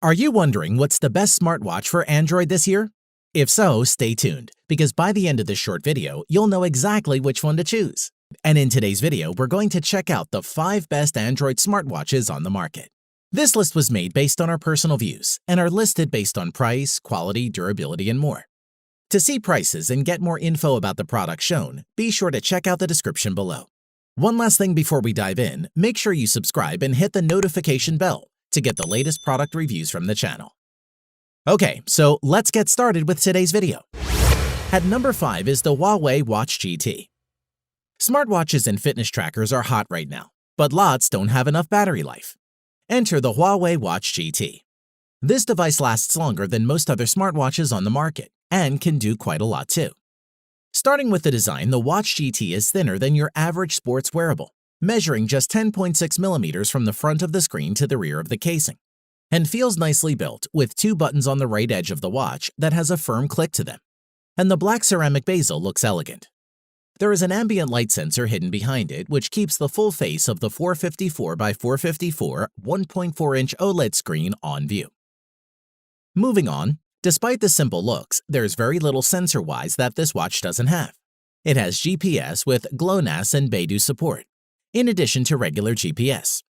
Are you wondering what's the best smartwatch for Android this year? If so, stay tuned, because by the end of this short video, you'll know exactly which one to choose. And in today's video, we're going to check out the 5 best Android smartwatches on the market. This list was made based on our personal views and are listed based on price, quality, durability, and more. To see prices and get more info about the products shown, be sure to check out the description below. One last thing before we dive in, make sure you subscribe and hit the notification bell to get the latest product reviews from the channel. Okay, so let's get started with today's video. At number 5 is the Huawei Watch GT. Smartwatches and fitness trackers are hot right now, but lots don't have enough battery life. Enter the Huawei Watch GT. This device lasts longer than most other smartwatches on the market and can do quite a lot too. Starting with the design, the Watch GT is thinner than your average sports wearable, measuring just 10.6 millimeters from the front of the screen to the rear of the casing, and feels nicely built with 2 buttons on the right edge of the watch that has a firm click to them. And the black ceramic bezel looks elegant. There is an ambient light sensor hidden behind it, which keeps the full face of the 454 by 454 1.4-inch OLED screen on view. Moving on, despite the simple looks, there's very little sensor-wise that this watch doesn't have. It has GPS with GLONASS and Beidou support, in addition to regular GPS.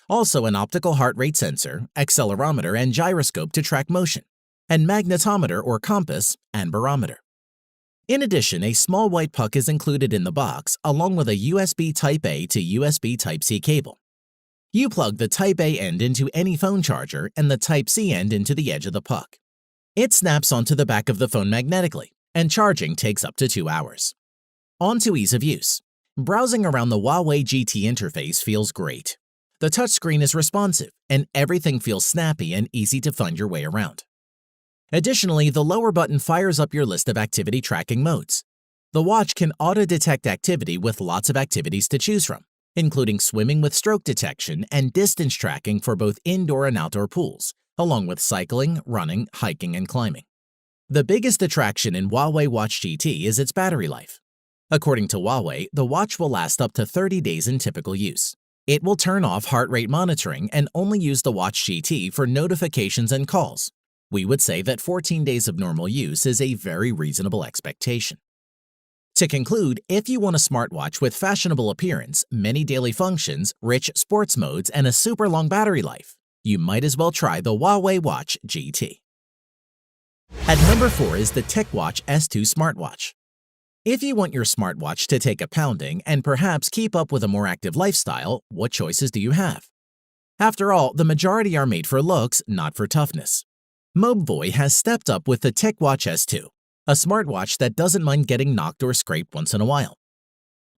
Also an optical heart rate sensor, accelerometer and gyroscope to track motion, and magnetometer or compass and barometer. In addition, a small white puck is included in the box along with a USB Type-A to USB Type-C cable. You plug the Type-A end into any phone charger and the Type-C end into the edge of the puck. It snaps onto the back of the phone magnetically, and charging takes up to 2 hours. On to ease of use. Browsing around the Huawei GT interface feels great. The touchscreen is responsive, and everything feels snappy and easy to find your way around. Additionally, the lower button fires up your list of activity tracking modes. The watch can auto-detect activity with lots of activities to choose from, including swimming with stroke detection and distance tracking for both indoor and outdoor pools, along with cycling, running, hiking, and climbing. The biggest attraction in Huawei Watch GT is its battery life. According to Huawei, the watch will last up to 30 days in typical use. It will turn off heart rate monitoring and only use the Watch GT for notifications and calls. We would say that 14 days of normal use is a very reasonable expectation. To conclude, if you want a smartwatch with fashionable appearance, many daily functions, rich sports modes, and a super long battery life, you might as well try the Huawei Watch GT. At number 4 is the Ticwatch S2 smartwatch. If you want your smartwatch to take a pounding and perhaps keep up with a more active lifestyle, what choices do you have? After all, the majority are made for looks, not for toughness. Mobvoi has stepped up with the Ticwatch S2, a smartwatch that doesn't mind getting knocked or scraped once in a while.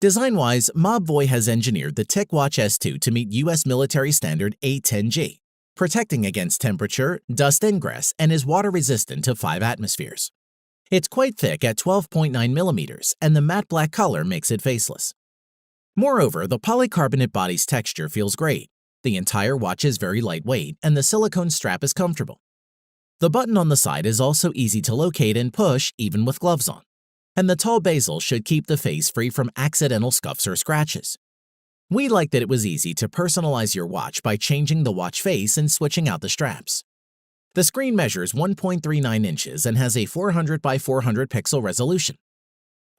Design-wise, Mobvoi has engineered the Ticwatch S2 to meet US military standard 810G, protecting against temperature, dust ingress, and is water-resistant to 5 atmospheres. It's quite thick at 12.9 millimeters, and the matte black color makes it faceless. Moreover, the polycarbonate body's texture feels great. The entire watch is very lightweight, and the silicone strap is comfortable. The button on the side is also easy to locate and push even with gloves on, and the tall bezel should keep the face free from accidental scuffs or scratches. We like that it was easy to personalize your watch by changing the watch face and switching out the straps. The screen measures 1.39 inches and has a 400 by 400 pixel resolution.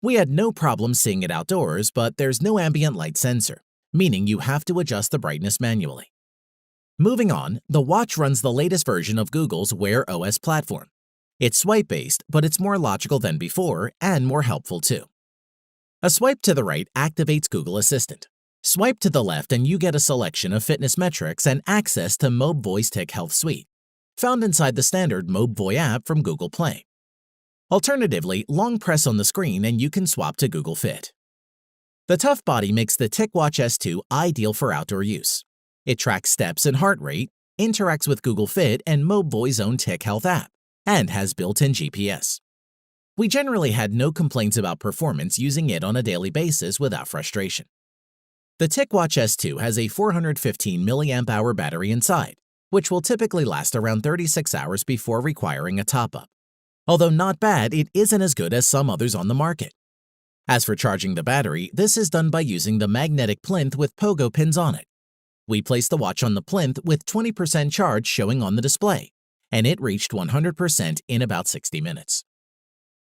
We had no problem seeing it outdoors, but there's no ambient light sensor, meaning you have to adjust the brightness manually. Moving on, the watch runs the latest version of Google's Wear OS platform. It's swipe-based, but it's more logical than before and more helpful too. A swipe to the right activates Google Assistant. Swipe to the left and you get a selection of fitness metrics and access to Mobvoi's Tic Health Suite, found inside the standard Mobvoi app from Google Play. Alternatively, long press on the screen and you can swap to Google Fit. The tough body makes the Ticwatch S2 ideal for outdoor use. It tracks steps and heart rate, interacts with Google Fit and Mobvoi's own Tic Health app, and has built-in GPS. We generally had no complaints about performance using it on a daily basis without frustration. The Ticwatch S2 has a 415 mAh battery inside, which will typically last around 36 hours before requiring a top-up. Although not bad, it isn't as good as some others on the market. As for charging the battery, this is done by using the magnetic plinth with pogo pins on it. We place the watch on the plinth with 20% charge showing on the display, and it reached 100% in about 60 minutes.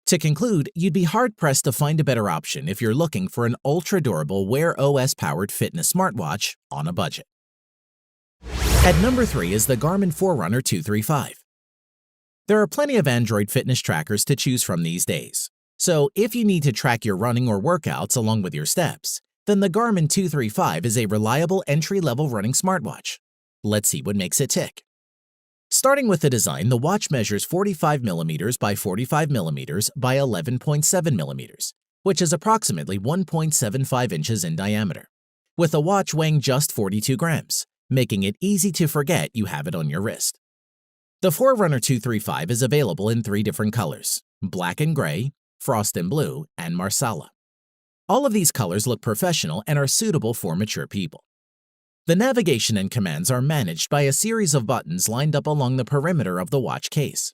To conclude, you'd be hard-pressed to find a better option if you're looking for an ultra-durable Wear OS-powered fitness smartwatch on a budget. At number 3 is the Garmin Forerunner 235. There are plenty of Android fitness trackers to choose from these days, so if you need to track your running or workouts along with your steps, then the Garmin 235 is a reliable entry-level running smartwatch. Let's see what makes it tick. Starting with the design, the watch measures 45mm by 45mm by 11.7mm, which is approximately 1.75 inches in diameter, with the watch weighing just 42 grams, making it easy to forget you have it on your wrist. The Forerunner 235 is available in 3 different colors: black and gray, frost and blue, and marsala. All of these colors look professional and are suitable for mature people. The navigation and commands are managed by a series of buttons lined up along the perimeter of the watch case.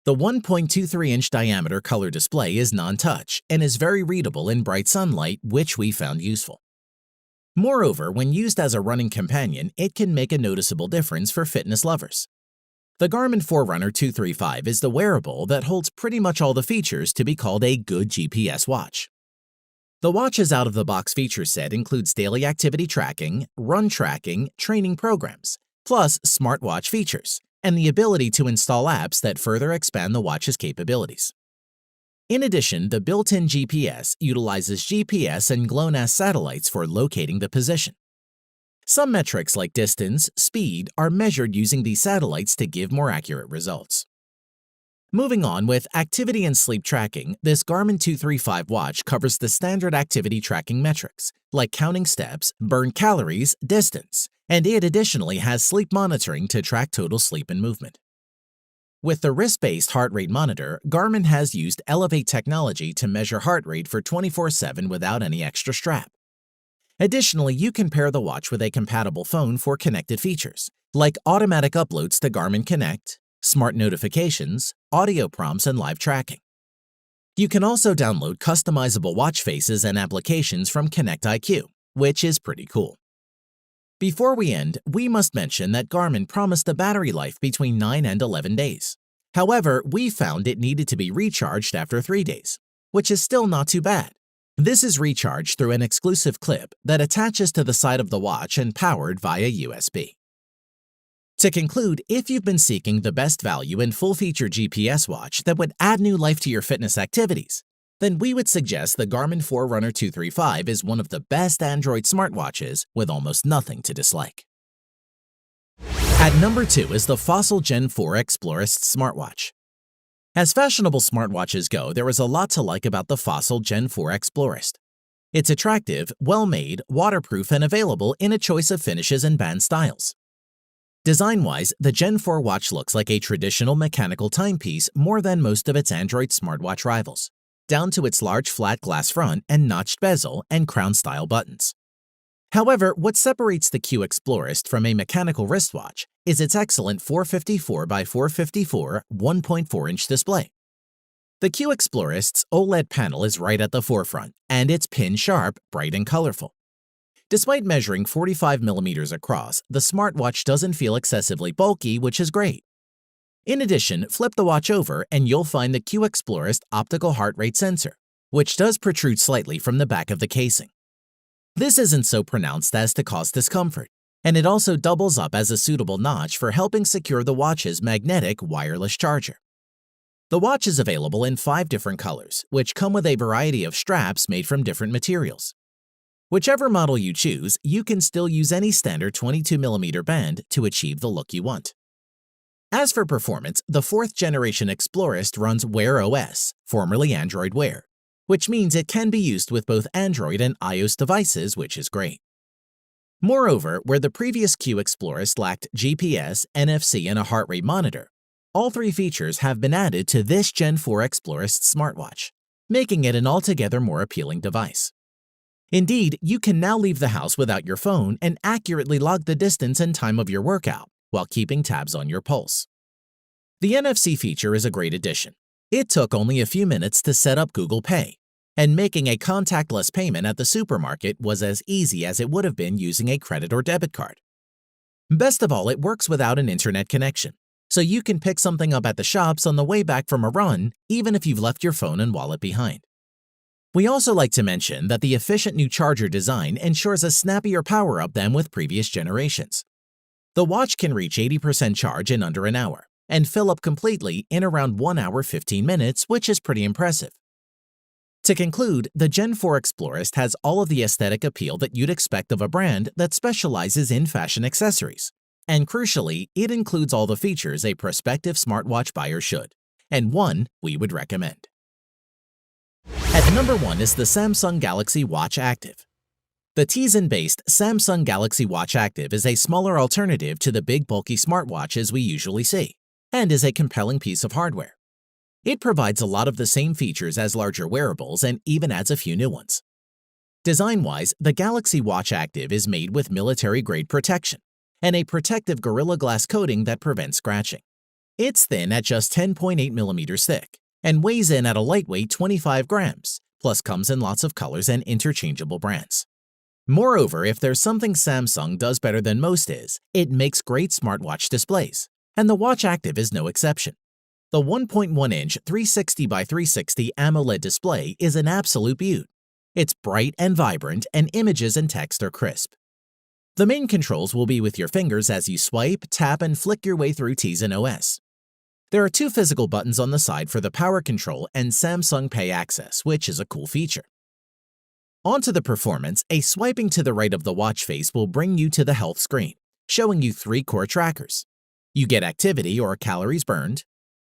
The 1.23-inch diameter color display is non-touch and is very readable in bright sunlight, which we found useful. Moreover, when used as a running companion, it can make a noticeable difference for fitness lovers. The Garmin Forerunner 235 is the wearable that holds pretty much all the features to be called a good GPS watch. The watch's out-of-the-box feature set includes daily activity tracking, run tracking, training programs, plus smartwatch features, and the ability to install apps that further expand the watch's capabilities. In addition, the built-in GPS utilizes GPS and GLONASS satellites for locating the position. Some metrics like distance, speed are measured using these satellites to give more accurate results. Moving on with activity and sleep tracking, this Garmin 235 watch covers the standard activity tracking metrics, like counting steps, burned calories, distance, and it additionally has sleep monitoring to track total sleep and movement. With the wrist-based heart rate monitor, Garmin has used Elevate technology to measure heart rate for 24/7 without any extra strap. Additionally, you can pair the watch with a compatible phone for connected features, like automatic uploads to Garmin Connect, smart notifications, audio prompts, and live tracking. You can also download customizable watch faces and applications from Connect IQ, which is pretty cool. Before we end, we must mention that Garmin promised a battery life between 9 and 11 days. However, we found it needed to be recharged after 3 days, which is still not too bad. This is recharged through an exclusive clip that attaches to the side of the watch and powered via USB. To conclude, if you've been seeking the best value and full-feature GPS watch that would add new life to your fitness activities, then we would suggest the Garmin Forerunner 235 is one of the best Android smartwatches with almost nothing to dislike. At number 2 is the Fossil Gen 4 Explorist smartwatch. As fashionable smartwatches go, there is a lot to like about the Fossil Gen 4 Explorist. It's attractive, well-made, waterproof, and available in a choice of finishes and band styles. Design-wise, the Gen 4 watch looks like a traditional mechanical timepiece more than most of its Android smartwatch rivals, down to its large flat glass front and notched bezel and crown-style buttons. However, what separates the Q Explorist from a mechanical wristwatch is its excellent 454 by 454 1.4-inch display. The Q Explorist's OLED panel is right at the forefront, and it's pin-sharp, bright, and colorful. Despite measuring 45mm across, the smartwatch doesn't feel excessively bulky, which is great. In addition, flip the watch over and you'll find the Q Explorist optical heart rate sensor, which does protrude slightly from the back of the casing. This isn't so pronounced as to cause discomfort, and it also doubles up as a suitable notch for helping secure the watch's magnetic wireless charger. The watch is available in 5 different colors, which come with a variety of straps made from different materials. Whichever model you choose, you can still use any standard 22mm band to achieve the look you want. As for performance, the 4th generation Explorist runs Wear OS, formerly Android Wear, which means it can be used with both Android and iOS devices, which is great. Moreover, where the previous Q Explorist lacked GPS, NFC, and a heart rate monitor, all 3 features have been added to this Gen 4 Explorist smartwatch, making it an altogether more appealing device. Indeed, you can now leave the house without your phone and accurately log the distance and time of your workout while keeping tabs on your pulse. The NFC feature is a great addition. It took only a few minutes to set up Google Pay, and making a contactless payment at the supermarket was as easy as it would have been using a credit or debit card. Best of all, it works without an internet connection, so you can pick something up at the shops on the way back from a run, even if you've left your phone and wallet behind. We also like to mention that the efficient new charger design ensures a snappier power-up than with previous generations. The watch can reach 80% charge in under an hour and fill up completely in around 1 hour 15 minutes, which is pretty impressive. To conclude, the Gen 4 Explorist has all of the aesthetic appeal that you'd expect of a brand that specializes in fashion accessories. And crucially, it includes all the features a prospective smartwatch buyer should, and one we would recommend. At number 1 is the Samsung Galaxy Watch Active. The Tizen-based Samsung Galaxy Watch Active is a smaller alternative to the big bulky smartwatches we usually see, and is a compelling piece of hardware. It provides a lot of the same features as larger wearables and even adds a few new ones. Design-wise, the Galaxy Watch Active is made with military-grade protection and a protective Gorilla Glass coating that prevents scratching. It's thin at just 10.8 millimeters thick and weighs in at a lightweight 25 grams, plus comes in lots of colors and interchangeable brands. Moreover, if there's something Samsung does better than most is, it makes great smartwatch displays, and the Watch Active is no exception. The 1.1-inch 360 by 360 AMOLED display is an absolute beaut. It's bright and vibrant, and images and text are crisp. The main controls will be with your fingers as you swipe, tap, and flick your way through Tizen OS. There are 2 physical buttons on the side for the power control and Samsung Pay access, which is a cool feature. Onto the performance, a swiping to the right of the watch face will bring you to the health screen, showing you 3 core trackers. You get activity or calories burned,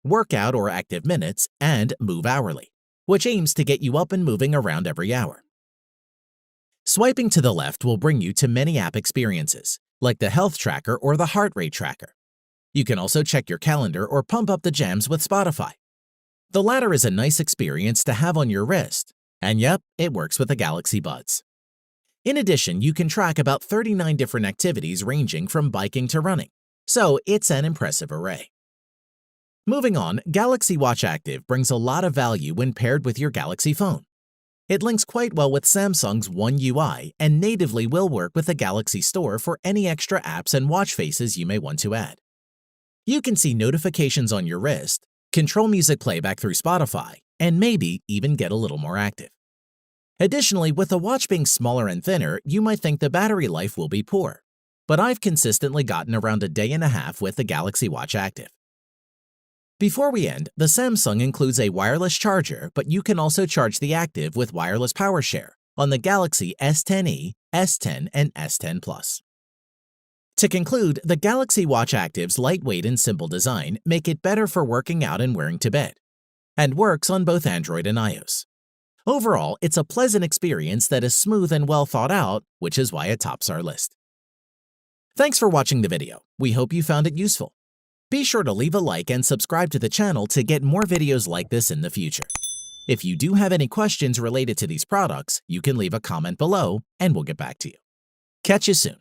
workout or active minutes, and move hourly, which aims to get you up and moving around every hour. Swiping to the left will bring you to many app experiences, like the health tracker or the heart rate tracker. You can also check your calendar or pump up the jams with Spotify. The latter is a nice experience to have on your wrist, and yep, it works with the Galaxy Buds. In addition, you can track about 39 different activities ranging from biking to running, so it's an impressive array. Moving on, Galaxy Watch Active brings a lot of value when paired with your Galaxy phone. It links quite well with Samsung's One UI and natively will work with the Galaxy Store for any extra apps and watch faces you may want to add. You can see notifications on your wrist, control music playback through Spotify, and maybe even get a little more active. Additionally, with the watch being smaller and thinner, you might think the battery life will be poor, but I've consistently gotten around a day and a half with the Galaxy Watch Active. Before we end, the Samsung includes a wireless charger, but you can also charge the Active with wireless power share on the Galaxy S10e, S10, and S10 Plus. To conclude, the Galaxy Watch Active's lightweight and simple design make it better for working out and wearing to bed, and works on both Android and iOS. Overall, it's a pleasant experience that is smooth and well thought out, which is why it tops our list. Thanks for watching the video. We hope you found it useful. Be sure to leave a like and subscribe to the channel to get more videos like this in the future. If you do have any questions related to these products, you can leave a comment below and we'll get back to you. Catch you soon.